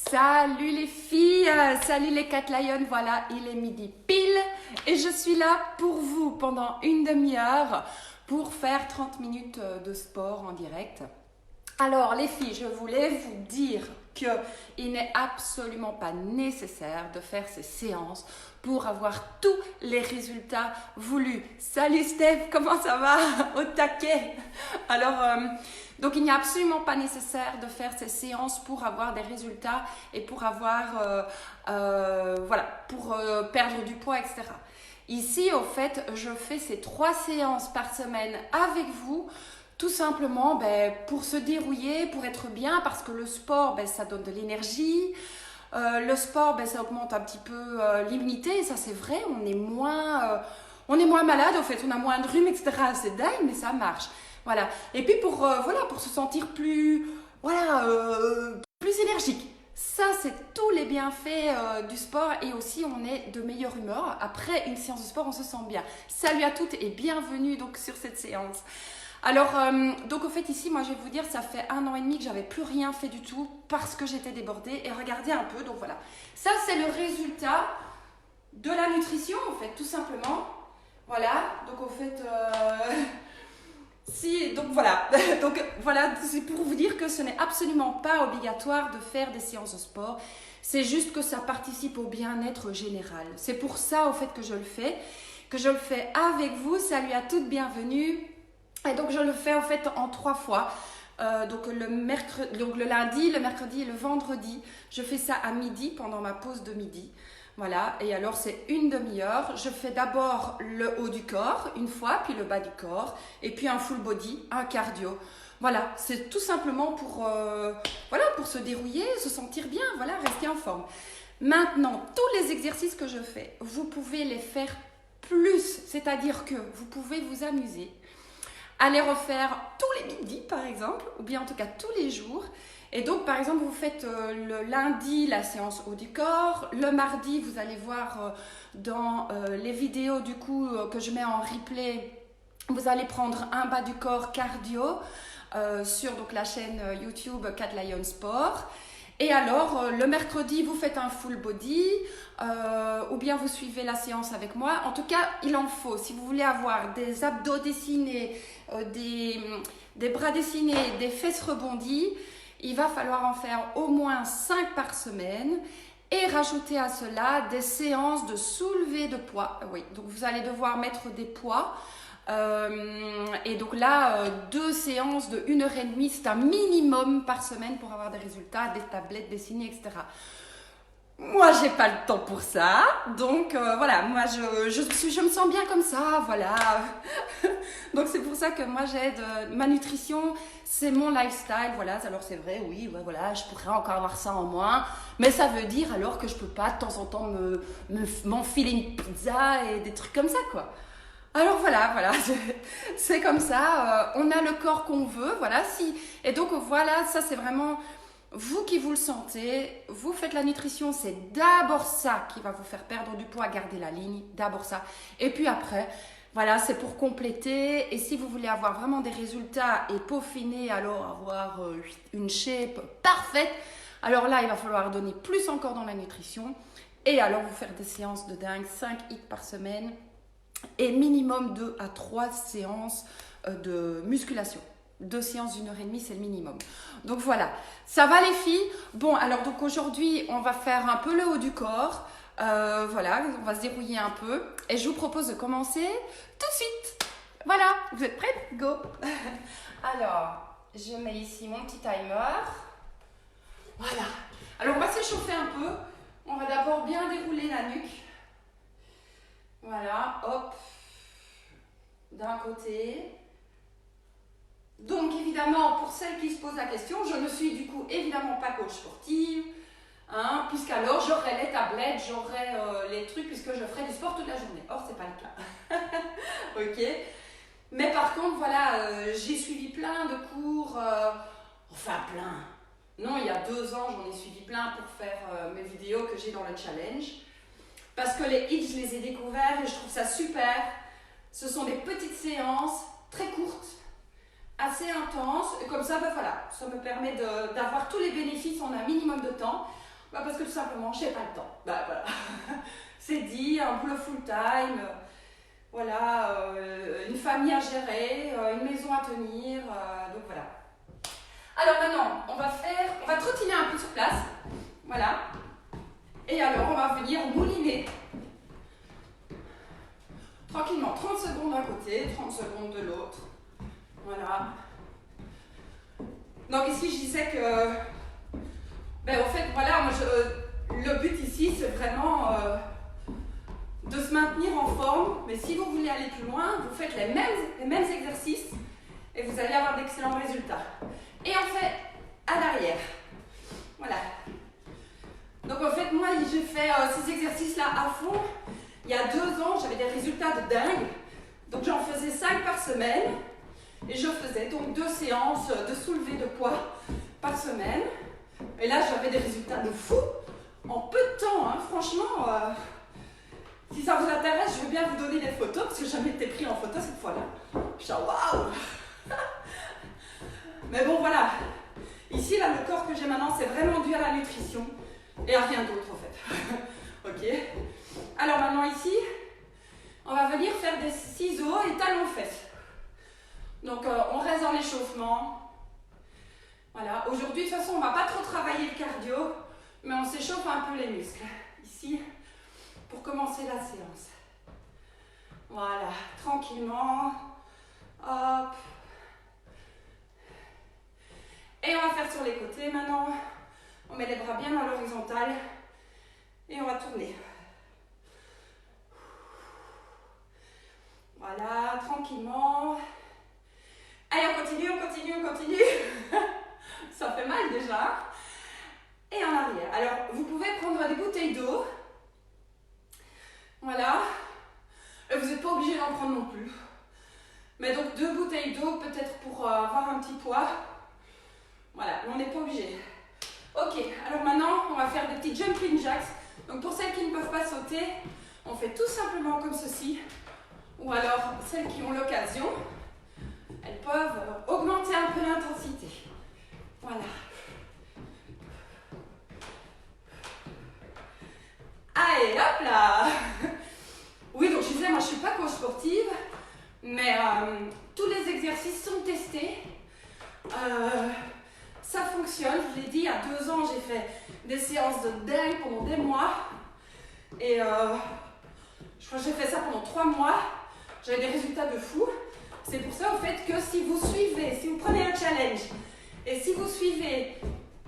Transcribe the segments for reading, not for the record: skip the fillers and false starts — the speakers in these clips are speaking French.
Salut les filles, salut les Cat Lions, voilà, il est midi pile et je suis là pour vous pendant une demi-heure pour faire 30 minutes de sport en direct. Alors les filles, je voulais vous dire qu'il n'est absolument pas nécessaire de faire ces séances pour avoir tous les résultats voulus. Salut Steph, comment ça va? Au taquet. Alors, donc il n'est absolument pas nécessaire de faire ces séances pour avoir des résultats et pour avoir, pour perdre du poids, etc. Ici, au fait, je fais ces 3 séances par semaine avec vous. Tout simplement pour se dérouiller, pour être bien, parce que le sport, ça donne de l'énergie. Le sport, ça augmente un petit peu l'immunité, et ça c'est vrai, on est moins malade, en fait, on a moins de rhume, etc. C'est dingue, mais ça marche. Voilà. Et puis pour se sentir plus énergique. Ça, c'est tous les bienfaits du sport et aussi on est de meilleure humeur. Après une séance de sport, on se sent bien. Salut à toutes et bienvenue donc sur cette séance. Alors, donc au fait ici, moi je vais vous dire, ça fait 1 an et demi que j'avais plus rien fait du tout parce que j'étais débordée et regardez un peu, donc voilà. Ça c'est le résultat de la nutrition en fait, tout simplement. Voilà, donc au fait, donc voilà, c'est pour vous dire que ce n'est absolument pas obligatoire de faire des séances de sport. C'est juste que ça participe au bien-être général. C'est pour ça au fait que je le fais avec vous. Salut à toutes, bienvenue. Et donc je le fais en fait en 3 fois. Donc le lundi, le mercredi et le vendredi. Je fais ça à midi pendant ma pause de midi. Voilà, et alors c'est une demi-heure. Je fais d'abord le haut du corps, une fois, puis le bas du corps, et puis un full body, un cardio. Voilà, c'est tout simplement pour se dérouiller, se sentir bien, voilà, rester en forme. Maintenant, tous les exercices que je fais, vous pouvez les faire plus, c'est-à-dire que vous pouvez vous amuser à les refaire tous les midis par exemple, ou bien en tout cas tous les jours. Et donc par exemple vous faites le lundi la séance haut du corps, le mardi vous allez voir dans les vidéos du coup que je mets en replay, vous allez prendre un bas du corps cardio sur donc la chaîne YouTube Cat Lion Sport. Et alors, le mercredi, vous faites un full body ou bien vous suivez la séance avec moi. En tout cas, il en faut. Si vous voulez avoir des abdos dessinés, des bras dessinés, des fesses rebondies, il va falloir en faire au moins 5 par semaine et rajouter à cela des séances de soulevé de poids. Oui, donc vous allez devoir mettre des poids. Et donc là, 2 séances de 1h30, c'est un minimum par semaine pour avoir des résultats, des tablettes dessinées, etc. Moi, j'ai pas le temps pour ça, donc voilà, moi je me sens bien comme ça, voilà. Donc c'est pour ça que moi j'aide, ma nutrition, c'est mon lifestyle, voilà. Alors c'est vrai, oui, ouais, voilà, je pourrais encore avoir ça en moins, mais ça veut dire alors que je peux pas de temps en temps m'enfiler une pizza et des trucs comme ça, quoi. Alors voilà, c'est comme ça, on a le corps qu'on veut, voilà. Et donc voilà, ça c'est vraiment vous qui vous le sentez, vous faites la nutrition, c'est d'abord ça qui va vous faire perdre du poids, garder la ligne, d'abord ça. Et puis après, voilà, c'est pour compléter. Et si vous voulez avoir vraiment des résultats et peaufiner, alors avoir une shape parfaite, alors là, il va falloir donner plus encore dans la nutrition. Et alors vous faire des séances de dingue, 5 hits par semaine. Et minimum 2 à 3 séances de musculation. 2 séances d'1h30, c'est le minimum. Donc voilà, ça va les filles? Bon, alors donc aujourd'hui, on va faire un peu le haut du corps. Voilà, on va se dérouiller un peu. Et je vous propose de commencer tout de suite. Voilà, vous êtes prêtes? Go! Alors, je mets ici mon petit timer. Voilà. Alors, on va s'échauffer un peu. On va d'abord bien dérouler la nuque. Voilà, hop, d'un côté. Donc évidemment, pour celles qui se posent la question, je ne suis du coup évidemment pas coach sportive, hein, puisqu'alors j'aurais les tablettes, j'aurais les trucs, puisque je ferais du sport toute la journée. Or, c'est pas le cas. Ok. Mais par contre, voilà, j'ai suivi plein de cours, enfin plein. Non, il y a 2 ans, j'en ai suivi plein pour faire mes vidéos que j'ai dans le challenge. Parce que les hits, je les ai découverts et je trouve ça super. Ce sont des petites séances très courtes, assez intenses. Et comme ça, voilà, ça me permet d'avoir tous les bénéfices en un minimum de temps. Bah parce que tout simplement, j'ai pas le temps. Bah voilà. C'est dit, un boulot full-time, voilà, une famille à gérer, une maison à tenir, donc voilà. Alors maintenant, on va trottiner un peu sur place, voilà. Et alors, on va venir mouliner. Tranquillement, 30 secondes d'un côté, 30 secondes de l'autre. Voilà. Donc ici, je disais que, ben en fait, voilà, moi, le but ici, c'est vraiment de se maintenir en forme. Mais si vous voulez aller plus loin, vous faites les mêmes exercices et vous allez avoir d'excellents résultats. Et on fait à l'arrière. Voilà. Donc en fait, moi, j'ai fait ces exercices-là à fond. Il y a 2 ans, j'avais des résultats de dingue. Donc j'en faisais 5 par semaine. Et je faisais donc 2 séances de soulevé de poids par semaine. Et là, j'avais des résultats de fou en peu de temps. Hein. Franchement, si ça vous intéresse, je veux bien vous donner des photos parce que j'ai jamais été pris en photo cette fois-là. Je suis waouh. Mais bon, voilà. Ici, là, le corps que j'ai maintenant, c'est vraiment dû à la nutrition et à rien d'autre en fait. Ok. Alors maintenant ici, on va venir faire des ciseaux et talons-fesses. Donc on reste dans l'échauffement. Voilà. Aujourd'hui, de toute façon, on ne va pas trop travailler le cardio, mais on s'échauffe un peu les muscles. Ici, pour commencer la séance. Voilà. Tranquillement. Hop. Et on va faire sur les côtés maintenant. On met les bras bien à l'horizontale. Et on va tourner. Voilà, tranquillement. Allez, on continue, on continue, on continue. Ça fait mal déjà. Et en arrière. Alors, vous pouvez prendre des bouteilles d'eau. Voilà. Et vous n'êtes pas obligé d'en prendre non plus. Mais donc, 2 bouteilles d'eau, peut-être pour avoir un petit poids. Voilà, mais on n'est pas obligé. Ok, alors maintenant, on va faire des petits jumping jacks. Donc, pour celles qui ne peuvent pas sauter, on fait tout simplement comme ceci. Ou alors, celles qui ont l'occasion, elles peuvent augmenter un peu l'intensité. Voilà. Allez, hop là. Oui, donc je disais, moi je ne suis pas coach sportive, mais tous les exercices sont testés. Ça fonctionne. Je l'ai dit, il y a 2 ans, j'ai fait des séances de dingue pendant des mois. Et je crois que j'ai fait ça pendant 3 mois. J'avais des résultats de fou. C'est pour ça, au fait, que si vous suivez, si vous prenez un challenge, et si vous suivez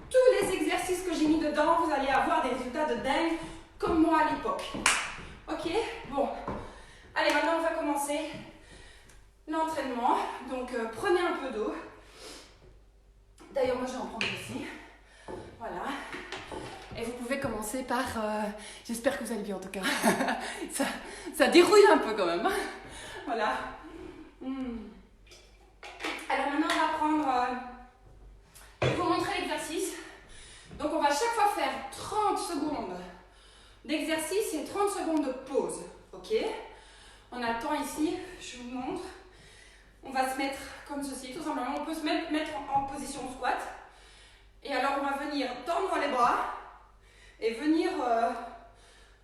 tous les exercices que j'ai mis dedans, vous allez avoir des résultats de dingue, comme moi à l'époque. Ok? Bon. Allez, maintenant, on va commencer l'entraînement. Donc, prenez un peu d'eau. D'ailleurs, moi, je vais en prendre ici. Voilà. Et vous pouvez commencer par... j'espère que vous allez bien, en tout cas. ça dérouille un peu, quand même. Voilà. Alors maintenant, on va prendre... je vais vous montrer l'exercice. Donc, on va chaque fois faire 30 secondes d'exercice et 30 secondes de pause. Ok? On a le temps ici, je vous montre. On va se mettre comme ceci, tout simplement. On peut se mettre en position squat. Et alors, on va venir tendre les bras et venir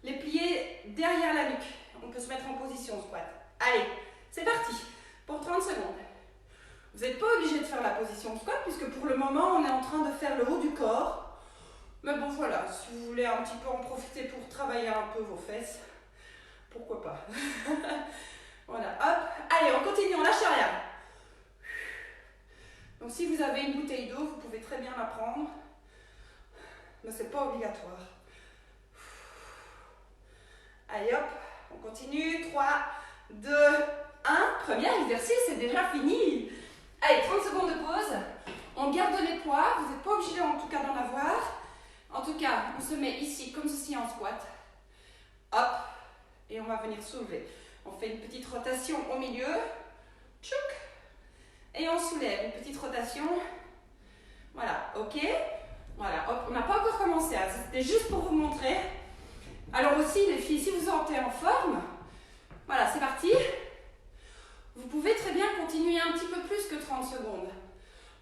les plier derrière la nuque. On peut se mettre en position squat. Allez, c'est parti pour 30 secondes. Vous n'êtes pas obligé de faire la position squat puisque pour le moment, on est en train de faire le haut du corps. Mais bon, voilà, si vous voulez un petit peu en profiter pour travailler un peu vos fesses, pourquoi pas. Voilà, hop. Allez, on continue, on lâche rien. Donc si vous avez une bouteille d'eau, vous pouvez très bien la prendre. Mais ce n'est pas obligatoire. Allez, hop, on continue. 3, 2, 1. Premier exercice, c'est déjà fini. Allez, 30 secondes de pause. On garde les poids. Vous n'êtes pas obligé en tout cas d'en avoir. En tout cas, on se met ici comme ceci en squat. Hop. Et on va venir soulever. On fait une petite rotation au milieu. Tchouk. Et on soulève. Une petite rotation. Voilà, ok. Voilà, hop. On n'a pas encore commencé. Hein. C'était juste pour vous montrer. Alors aussi, les filles, si vous sentez en forme, voilà, c'est parti. Vous pouvez très bien continuer un petit peu plus que 30 secondes.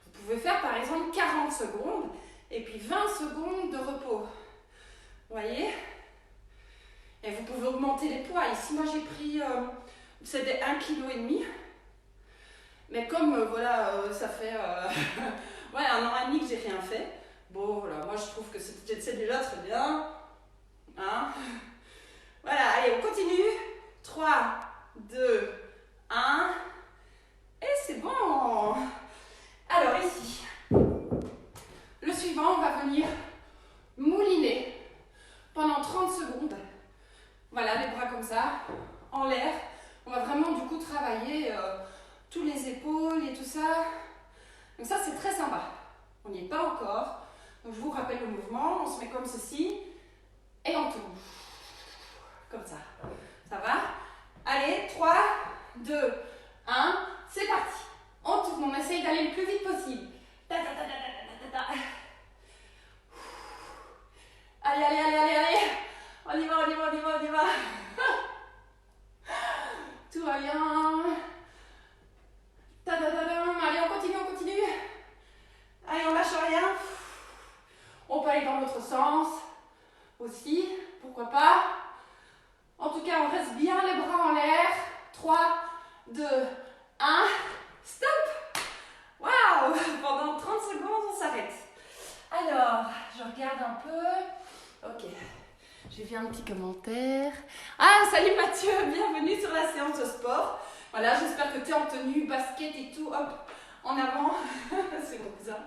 Vous pouvez faire par exemple 40 secondes et puis 20 secondes de repos. Vous voyez? Et vous pouvez augmenter les poids. Ici, moi, j'ai pris, c'était 1,5 kg. Mais comme, voilà, ça fait ouais, 1 an et demi que j'ai rien fait. Bon, voilà, moi, je trouve que c'est déjà très bien. Hein? Voilà, allez, on continue. 3, 2, 1. Et c'est bon. Alors, ici, le suivant, on va venir mouliner pendant 30 secondes. Voilà, les bras comme ça, en l'air. On va vraiment du coup travailler tous les épaules et tout ça. Donc ça, c'est très sympa. On n'y est pas encore. Donc je vous rappelle le mouvement. On se met comme ceci et on tourne. Comme ça. Ça va? Allez, 3, 2, 1. C'est parti. On tourne. On essaye d'aller le plus vite possible. Ta, ta, ta, ta, ta, ta, ta, ta. Allez, allez, allez, allez, allez. On y va, on y va, on y va, on y va. Tout va bien. Allez, on continue, on continue. Allez, on lâche rien. On peut aller dans l'autre sens aussi, pourquoi pas. En tout cas, on reste bien les bras en l'air. 3, 2, 1. Stop. Waouh. Pendant 30 secondes, on s'arrête. Alors, je regarde un peu. Ok. J'ai vu un petit commentaire. Ah, salut Mathieu, bienvenue sur la séance de sport. Voilà, j'espère que tu es en tenue, basket et tout. Hop, en avant. C'est bon ça.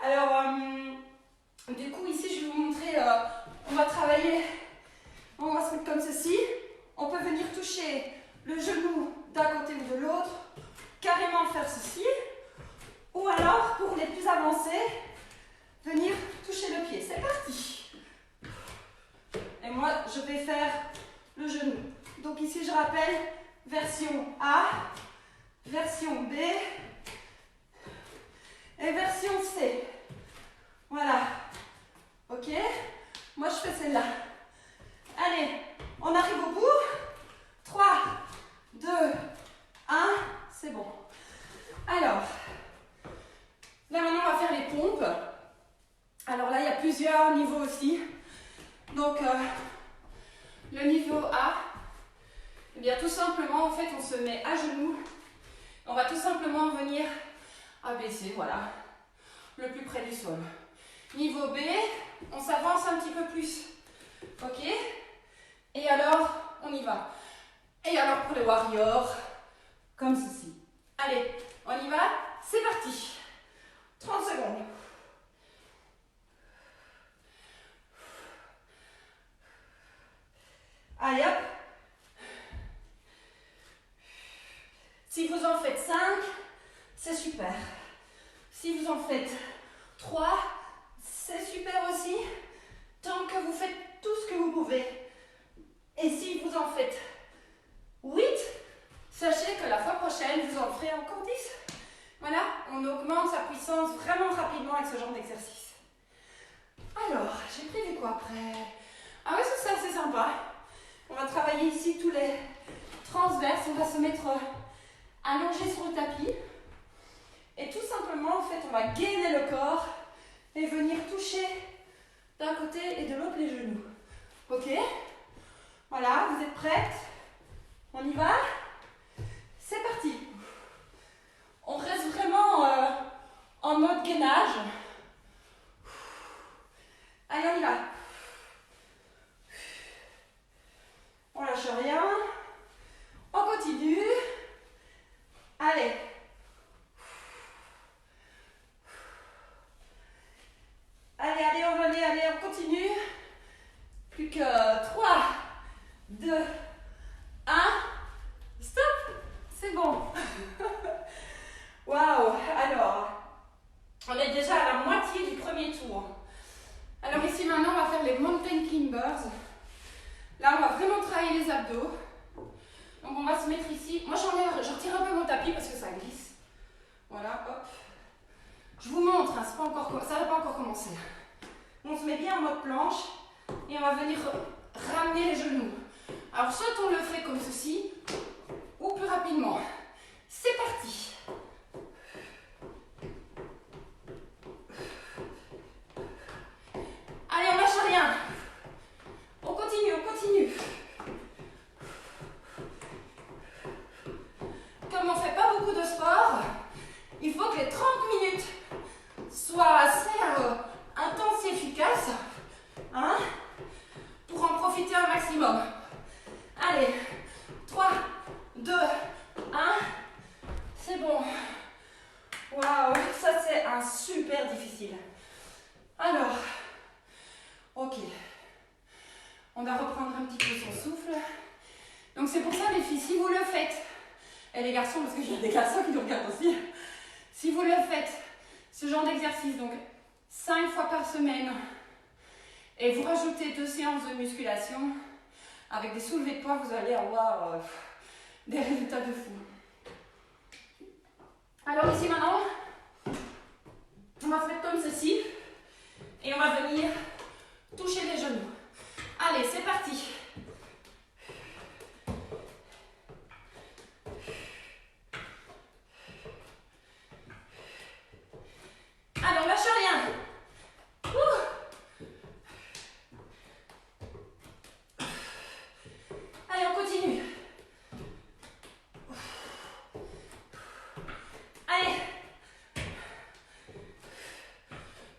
Alors, du coup, ici, je vais vous montrer. On va travailler. On va se mettre comme ceci. On peut venir toucher le genou d'un côté ou de l'autre. Carrément faire ceci. Ou alors, pour les plus avancés, venir toucher le pied. C'est parti. Et moi, je vais faire le genou. Donc ici, je rappelle, version A, version B et version C. Voilà. Ok? Moi, je fais celle-là. Allez, on arrive au bout. 3, 2, 1. C'est bon. Alors, là maintenant, on va faire les pompes. Alors là, il y a plusieurs niveaux aussi. Donc, le niveau A, eh bien tout simplement, en fait, on se met à genoux. On va tout simplement venir abaisser, voilà, le plus près du sol. Niveau B, on s'avance un petit peu plus. Ok? Et alors, on y va. Et alors, pour les warriors, comme ceci. Allez, on y va? C'est parti. 30 secondes. Allez hop. Si vous en faites 5, c'est super. Si vous en faites 3, c'est super aussi. Tant que vous faites tout ce que vous pouvez. Et si vous en faites 8, sachez que la fois prochaine, vous en ferez encore 10. Voilà, on augmente sa puissance vraiment rapidement avec ce genre d'exercice. Alors, j'ai prévu quoi après? Ah ouais, c'est ça, c'est sympa. On va travailler ici tous les transverses. On va se mettre allongé sur le tapis. Et tout simplement, en fait, on va gainer le corps et venir toucher d'un côté et de l'autre les genoux. Ok? Voilà, vous êtes prêtes? On y va? C'est parti. On reste vraiment en mode gainage. Allez, on y va. On lâche rien. On continue. Allez. Allez, allez, on continue. Plus que 3, 2, 1. Stop. C'est bon. Waouh. Alors, on est déjà à la moitié du premier tour. Alors ici, maintenant, on va faire les mountain climbers. Là, on va vraiment travailler les abdos. Donc, on va se mettre ici. Moi, je retire un peu mon tapis parce que ça glisse. Voilà, hop. Je vous montre, hein, ça n'a pas encore commencé. On se met bien en mode planche et on va venir ramener les genoux. Alors, soit on le fait comme ceci, ou plus rapidement. C'est parti. Allez, on lâche rien. Donc c'est pour ça les filles, si vous le faites, et les garçons, parce que j'ai des garçons qui nous regardent aussi, si vous le faites, ce genre d'exercice, donc 5 fois par semaine, et vous rajoutez 2 séances de musculation, avec des soulevés de poids, vous allez avoir des résultats de fou. Alors ici maintenant, on va se mettre comme ceci, et on va venir toucher les genoux. Allez, c'est parti. Allez, on lâche rien. Allez, on continue. Allez.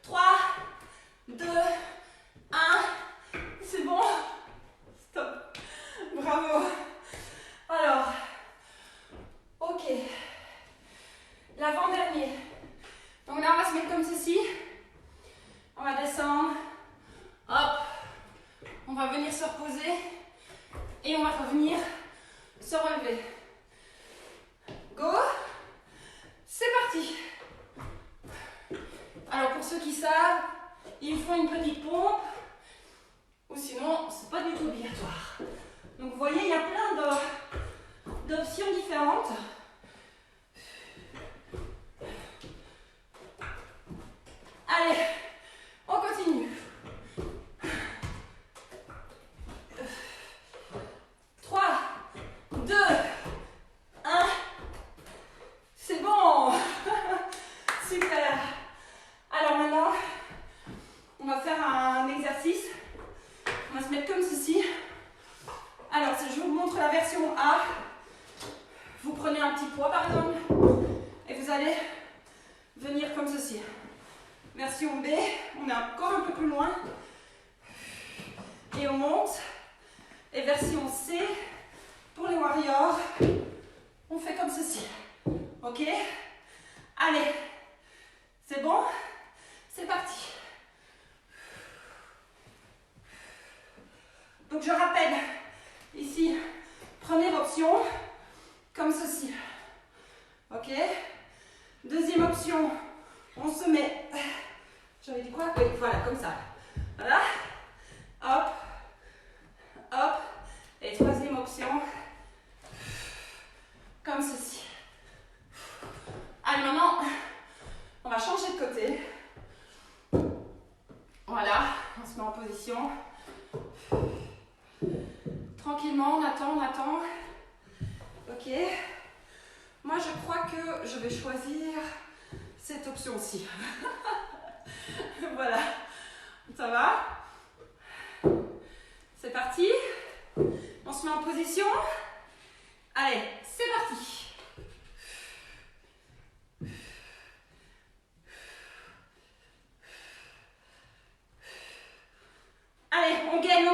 3, 2, 1. C'est bon. Stop. Bravo. Alors, ok. L'avant-dernier. Donc là, on va se mettre comme ceci. On va descendre. Hop. On va venir se reposer. Et on va revenir se relever. Go. C'est parti. Alors pour ceux qui savent, ils font une petite pompe. Ou sinon, c'est pas du tout obligatoire. Donc vous voyez, il y a plein d'options différentes. Allez, on continue. 3, 2, 1. C'est bon. Super. Alors maintenant, on va faire un exercice. On va se mettre comme ceci. Alors, si je vous montre la version A, vous prenez un petit poids par exemple, et vous allez venir comme ceci. Version B, on est encore un peu plus loin. Et on monte. Et version C, pour les warriors, on fait comme ceci. Ok? Allez, c'est bon? C'est parti. Donc je rappelle, ici, première option, comme ceci. Ok? Deuxième option, on se met, j'avais dit quoi? Oui, voilà, comme ça. Voilà. Hop. Hop. Et troisième option, comme ceci. Allez, maintenant, on va changer de côté. Voilà, on se met en position. Tranquillement, on attend. Ok. Moi, je crois que je vais choisir cette option-ci. Voilà. Ça va? C'est parti. On se met en position. Allez, c'est parti. Allez, on gagne.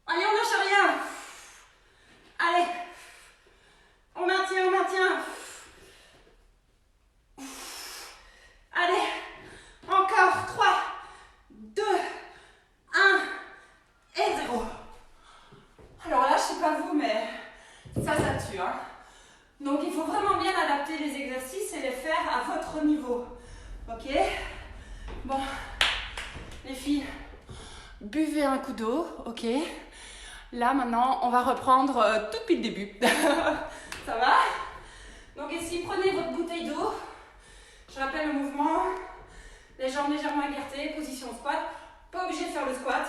Allez, on lâche rien. Allez, on maintient. Allez, encore 3, 2, 1 et 0. Alors là, je sais pas vous, mais ça tue, hein. Donc il faut vraiment bien adapter les exercices et les faire à votre niveau. Ok? Bon, les filles, buvez un coup d'eau, ok? Là maintenant, on va reprendre tout depuis le début. Ça va? Donc ici, prenez votre bouteille d'eau. Je rappelle le mouvement. Les jambes légèrement écartées, position squat. Pas obligé de faire le squat.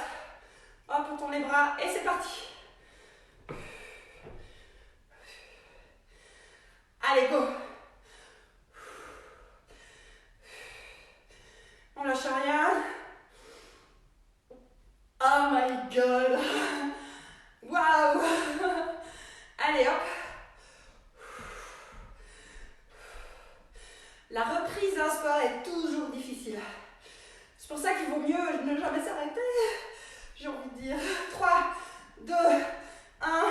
Hop, on tourne les bras et c'est parti. Allez, go. On lâche rien. Oh my god. Waouh. Allez, hop. La reprise d'un sport est toujours difficile. C'est pour ça qu'il vaut mieux ne jamais s'arrêter. J'ai envie de dire. 3, 2, 1,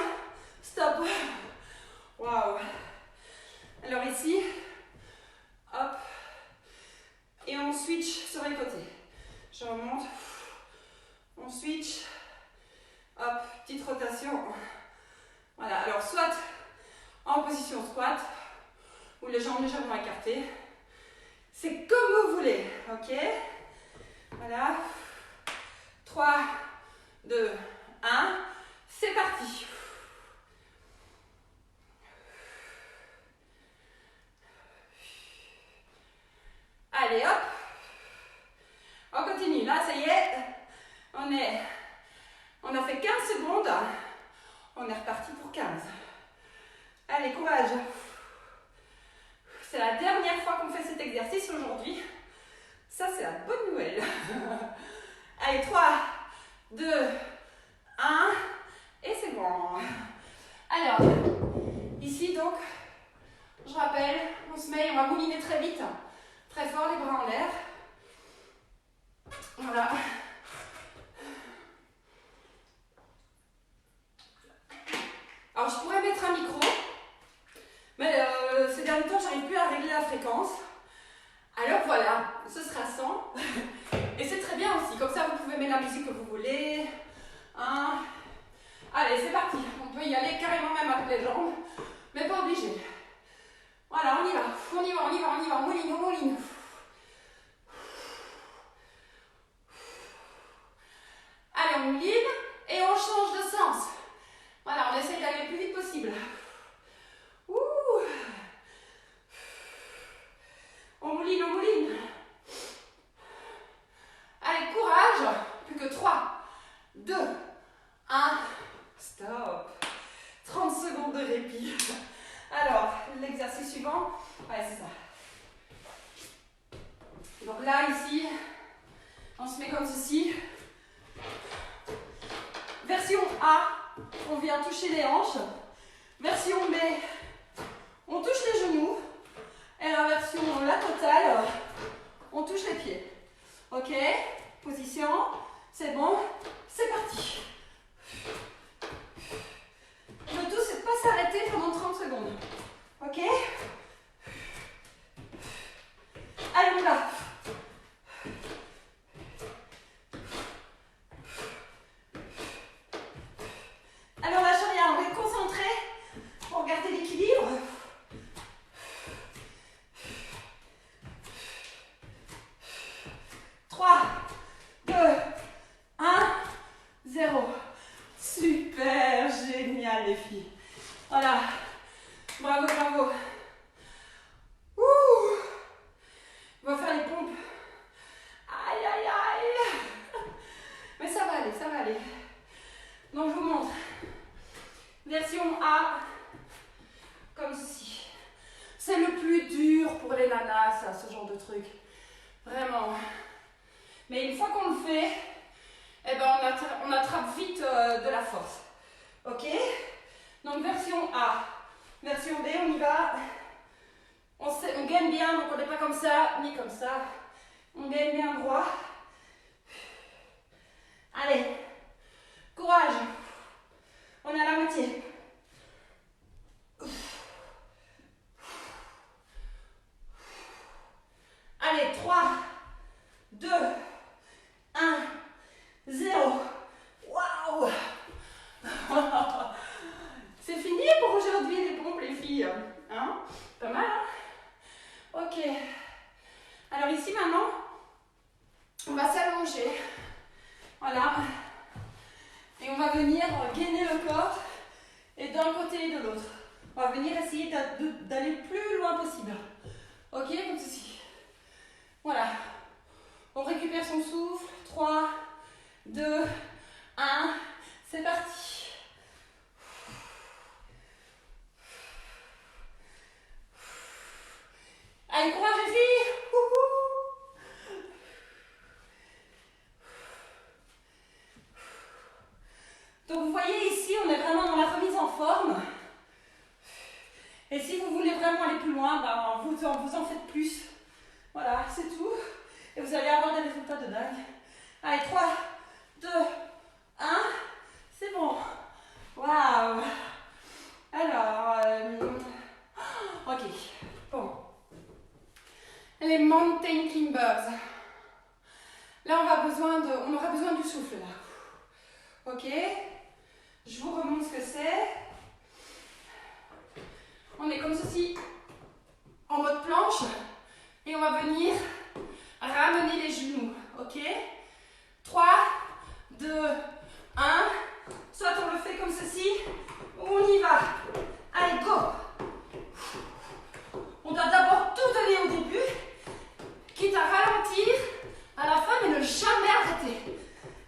stop. Waouh. Alors ici, hop, et on switch sur les côtés. Je remonte. On switch. Hop, petite rotation. Voilà, alors soit en position squat, ou les jambes légèrement écartées. C'est comme vous voulez, ok? Voilà. 3, 2, 1. C'est parti. Allez, hop. On continue. Là, ça y est. On a fait 15 secondes. On est reparti pour 15. Allez, courage. C'est la dernière fois qu'on fait cet exercice aujourd'hui. Ça, c'est la bonne nouvelle. Allez, 3, 2, 1. Et c'est bon. Alors, ici, donc, je rappelle, on se met, on va mouliner très vite. Très fort, les bras en l'air. Voilà. Alors, je pourrais mettre un micro, mais ces derniers temps, j'arrive plus à régler la fréquence. Alors voilà, ce sera 100. Et c'est très bien aussi, comme ça, vous pouvez mettre la musique que vous voulez. Hein. Allez, c'est parti. On peut y aller carrément même avec les jambes, mais pas obligé. Voilà, on y va. On y va, on y va, on y va. On mouline, on mouline. Allez, on mouline et on change de sens. Voilà, on essaye d'aller le plus vite possible. Ouh. On mouline, on mouline. Allez, courage. Plus que 3, 2, 1. Stop. 30 secondes de répit. Alors, l'exercice suivant. Ouais, c'est ça. Donc là, ici, on se met comme ceci. Version A, on vient toucher les hanches. Version B, on touche les genoux. Et la version la totale, on touche les pieds. Ok, position, c'est bon, c'est parti. Le tout, c'est de ne pas s'arrêter pendant 30 secondes. Ok? Allez, on va. Allez, on lâche rien, on va être concentré pour garder l'équilibre. Trois, 2, 1, 0. Super, génial les filles. Voilà. Bravo, bravo. Ouh. On va faire les pompes. Aïe, aïe, aïe. Mais ça va aller, ça va aller. Donc je vous montre. Version A, comme ceci. C'est le plus dur pour les nanas, ça, ce genre de truc. Vraiment. Mais une fois qu'on le fait, eh ben on attrape vite de la force. Ok? Donc version A. Version B, on y va. On gagne bien, donc on n'est pas comme ça, ni comme ça. On gagne bien droit. Allez. Courage. On est à la moitié. Allez, 3, 2, 1, 0. Waouh. C'est fini pour aujourd'hui les pompes les filles. Hein? Pas mal, hein? Ok. Alors ici maintenant, on va s'allonger. Voilà. Et on va venir gainer le corps et d'un côté et de l'autre. On va venir essayer d'aller le plus loin possible. Ok, comme ceci. Voilà. On récupère son souffle. 3, 2, 1. C'est parti. Allez, courage les filles. Donc vous voyez ici, on est vraiment dans la remise en forme. Et si vous voulez vraiment aller plus loin, ben, vous en faites plus. Voilà, c'est tout. Et vous allez avoir des résultats de dingue. Allez, 3, 2, 1. C'est bon. Waouh. Alors, ok. Bon. Les mountain climbers. Là, on aura besoin du souffle, là. Ok? Je vous remontre ce que c'est. On est comme ceci, en mode planche. Et on va venir ramener les genoux. Ok? 3, 2, 1. Soit on le fait comme ceci, ou on y va. Allez, go! On doit d'abord tout donner au début, quitte à ralentir à la fin, mais ne jamais arrêter.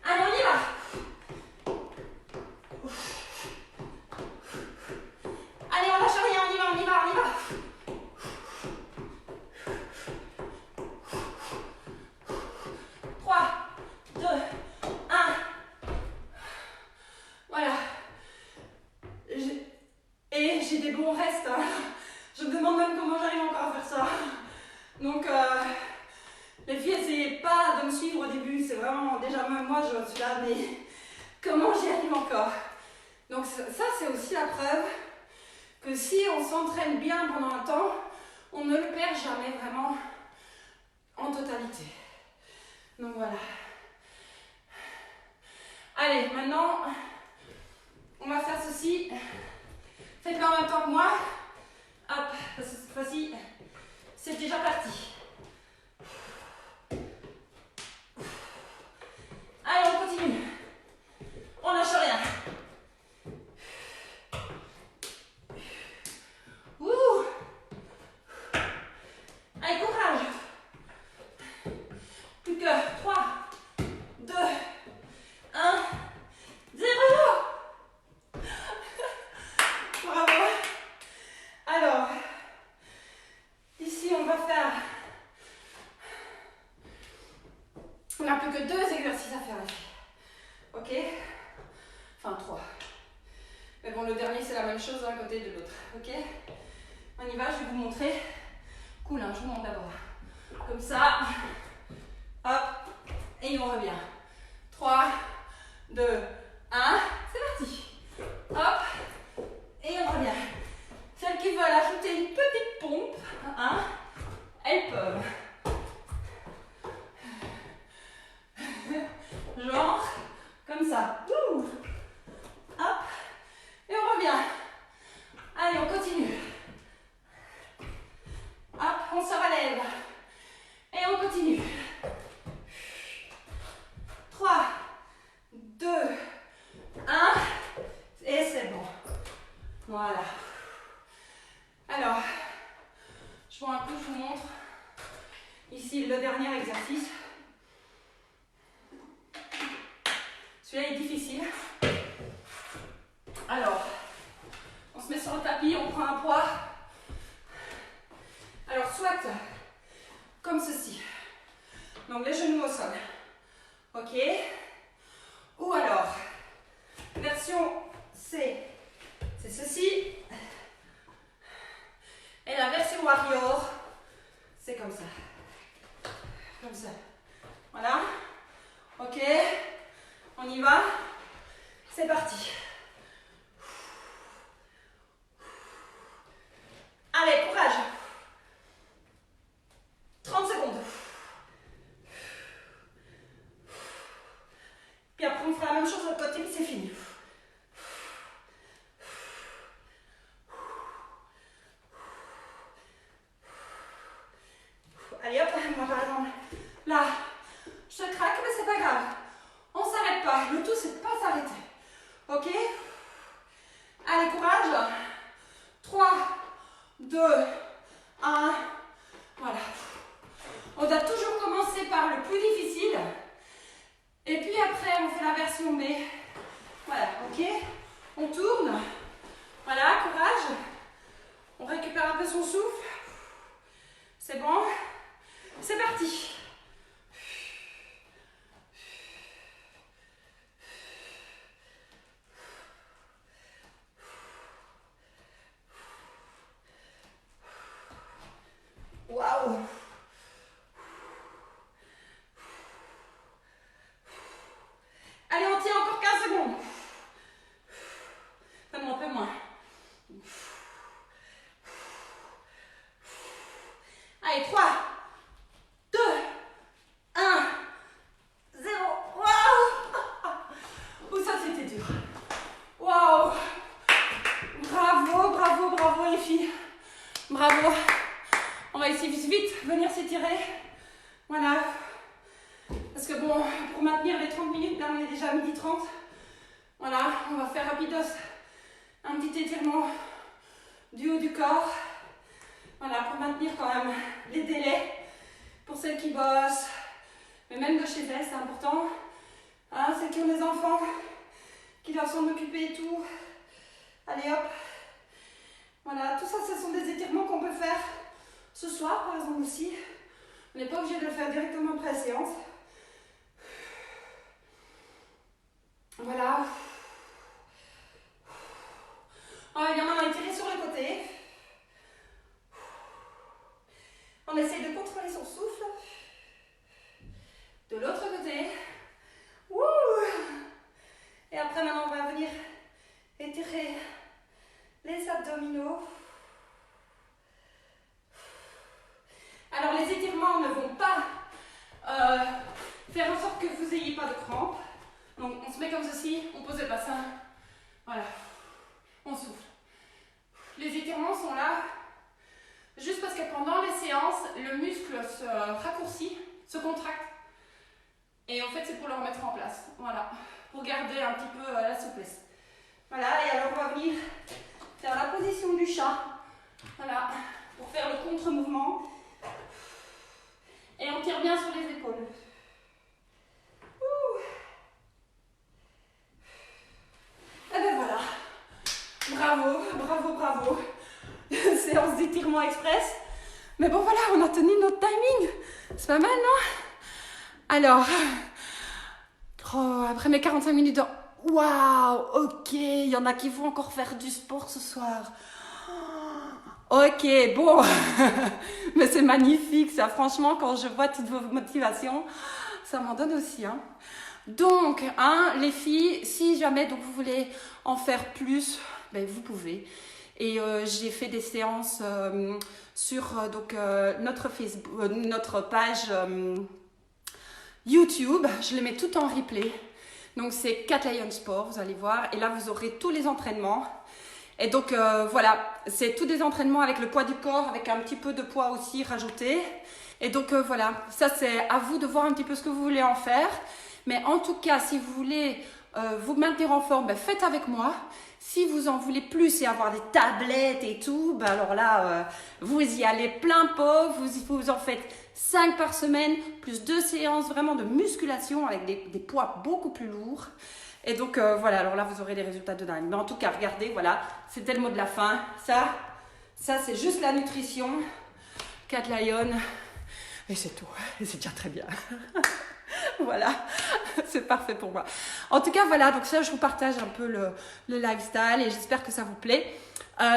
Allez, on y va. Allez, on lâche rien, on y va, on y va, on y va. 3, 2, 1. Voilà. Et j'ai des bons restes. Hein. Je me demande même comment j'arrive encore à faire ça. Donc, les filles, essayez pas de me suivre au début. C'est vraiment, déjà même moi, je suis là, mais comment j'y arrive encore? Donc ça, c'est aussi la preuve que si on s'entraîne bien pendant un temps, on ne le perd jamais vraiment en totalité. Donc voilà. Allez, maintenant, on va faire ceci. Faites-le en même temps que moi. Hop, parce que cette fois-ci, c'est déjà parti. Allez, on continue. On lâche rien. Ouh. Allez, courage. Plus que 3, 2, 1, 0. Bravo. Alors, ici, on va faire... On n'a plus que 2 exercices à faire ici. Ok? Enfin, 3. Mais bon, le dernier, c'est la même chose d'un côté et de l'autre. Ok? On y va, je vais vous montrer. Cool, hein, je vous montre d'abord. Comme ça. Hop. Et on revient. 3, 2, 1. C'est parti. Hop. Et on revient. Celles qui veulent ajouter une petite pompe, hein, elles peuvent. Genre, comme ça. Ouh. Hop. Et on revient. Allez, on continue. Hop, on se relève. Et on continue. 3, 2, 1. Et c'est bon. Voilà. Alors, je vois un peu, je vous montre. Ici, le dernier exercice. Celui-là est difficile. Alors, on se met sur le tapis, on prend un poids. Alors, soit comme ceci. Donc, les genoux au sol. Ok. Ou alors, version C, c'est ceci. Et la version warrior, c'est comme ça. Comme ça. Voilà. Ok. On y va. C'est parti. Allez, courage. 30 secondes. Puis après, on fera la même chose de l'autre côté, puis c'est fini. Allez hop, moi par exemple, là, je craque, mais c'est pas grave. On s'arrête pas. Le tout, c'est de pas s'arrêter. Ok? Allez, courage. 3, 2, 1. Voilà. On doit toujours commencer par le plus difficile. Et puis après, on fait la version B. Voilà, ok? On tourne. Voilà, courage. On récupère un peu son souffle. C'est bon? C'est parti. Waouh! Allez, on tient encore 15 secondes. Donne-moi un peu moins. Allez, 3, 2, 1. ici vite venir s'étirer. Voilà. Parce que bon, pour maintenir les 30 minutes, là on est déjà à 12h30. Voilà, on va faire rapidos un petit étirement du haut du corps. Voilà, pour maintenir quand même les délais pour celles qui bossent, mais même de chez elles, c'est important. Hein, celles qui ont des enfants, qui doivent s'en occuper et tout. Allez hop. Voilà, tout ça, ce sont des étirements qu'on peut faire ce soir, par exemple aussi. On n'est pas obligé de le faire directement après la séance. Voilà. On va bien maintenant étirer sur le côté. On essaye de contrôler son souffle. De l'autre côté. Wouh! Et après, maintenant, on va venir étirer les abdominaux. Alors, les étirements ne vont pas faire en sorte que vous n'ayez pas de crampes. Donc, on se met comme ceci, on pose le bassin. Voilà. On souffle. Les étirements sont là juste parce que pendant les séances, le muscle se raccourcit, se contracte. Et en fait, c'est pour le remettre en place. Voilà. Pour garder un petit peu la souplesse. Voilà. Et alors, on va venir faire la position du chat. Voilà. Pour faire le contre-mouvement. Et on tire bien sur les épaules. Ouh. Et ben voilà. Bravo, bravo, bravo. Séance d'étirement express. Mais bon voilà, on a tenu notre timing. C'est pas mal, non? Alors, après mes 45 minutes de... Waouh, ok, il y en a qui vont encore faire du sport ce soir. Ok, bon. Mais c'est magnifique, ça. Franchement, quand je vois toutes vos motivations, ça m'en donne aussi, hein. Donc, hein, les filles, si jamais donc, vous voulez en faire plus, ben, vous pouvez. Et j'ai fait des séances sur notre Facebook, notre page YouTube. Je les mets tout en replay. Donc, c'est Cat Lion Sport, vous allez voir. Et là, vous aurez tous les entraînements. Et donc, voilà, c'est tous des entraînements avec le poids du corps, avec un petit peu de poids aussi rajouté. Et donc, voilà, ça, c'est à vous de voir un petit peu ce que vous voulez en faire. Mais en tout cas, si vous voulez vous maintenir en forme, ben, faites avec moi. Si vous en voulez plus et avoir des tablettes et tout, ben alors là, vous y allez plein pot. Vous en faites 5 par semaine, plus 2 séances vraiment de musculation avec des poids beaucoup plus lourds. Et donc, voilà, alors là, vous aurez des résultats de dingue. Mais en tout cas, regardez, voilà, c'était le mot de la fin. Ça c'est juste la nutrition. Cat Lion. Et c'est tout. Et c'est déjà très bien. Voilà, c'est parfait pour moi. En tout cas, voilà, donc ça, je vous partage un peu le lifestyle et j'espère que ça vous plaît.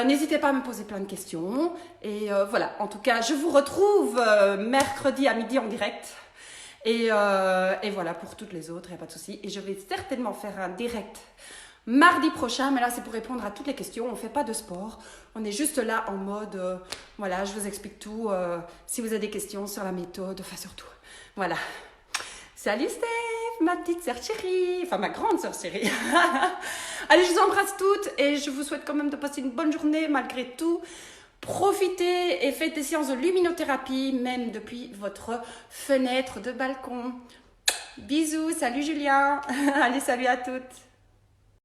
N'hésitez pas à me poser plein de questions. Et voilà, en tout cas, je vous retrouve mercredi à midi en direct. Et voilà, pour toutes les autres, il n'y a pas de souci. Et je vais certainement faire un direct mardi prochain. Mais là, c'est pour répondre à toutes les questions. On ne fait pas de sport. On est juste là en mode, voilà, je vous explique tout. Si vous avez des questions sur la méthode, enfin surtout. Voilà. Salut Steph, ma petite sœur chérie, enfin ma grande sœur chérie. Allez, je vous embrasse toutes et je vous souhaite quand même de passer une bonne journée malgré tout. Profitez et faites des séances de luminothérapie, même depuis votre fenêtre de balcon. Bisous, salut Julien. Allez, salut à toutes.